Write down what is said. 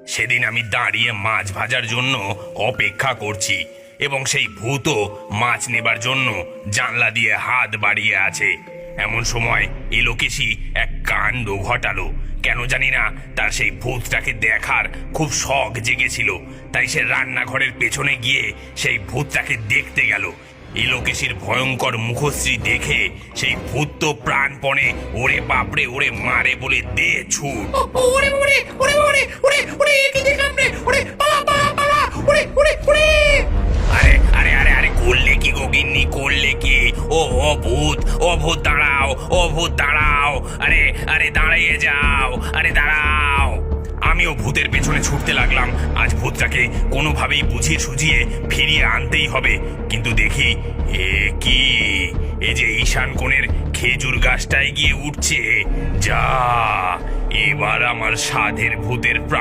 সেদিন আমি দাঁড়িয়ে মাছ ভাজার জন্য অপেক্ষা করছি এবং সেই ভূতও মাছ নেবার জন্য জানলা দিয়ে হাত বাড়িয়ে আছে। এমন সময় এলোকেশী এক কাণ্ড ঘটালো। কেন জানি না তার সেই ভূতটাকে দেখার খুব শখ জেগেছিল, তাই সে রান্নাঘরের পেছনে গিয়ে সেই ভূতটাকে দেখতে গেল। এলোকেশীর ভয়ঙ্কর মুখশ্রী দেখে সেই ভূত তো প্রাণপণে ওরে বাপরে ওরে মারে বলে দে ছুট। ওরে ওরে ওরে ওরে ওরে ওরে কি দেখলাম রে, ওরে পালা পালা পালা, ওরে ওরে ওরে। আরে আরে আরে আরে করলে কি গিন্নি, করলে কি? ও ও ভূত, ও ভূত দাঁড়াও, ও ভূত দাঁড়াও, আরে আরে দাঁড়িয়ে যাও, আরে দাঁড়াও। আমিও ভূতের পেছনে ছুটতে লাগলাম। আজ ভূতটাকে কোনোভাবেই বুঝিয়ে সুঝিয়ে ফিরিয়ে আনতেই হবে। কিন্তু দেখি এ কি, এ যে ঈশান কোণের খেজুর গাছটায় গিয়ে উঠছে। যা, এবার আমার সাধের ভূতের প্রাণ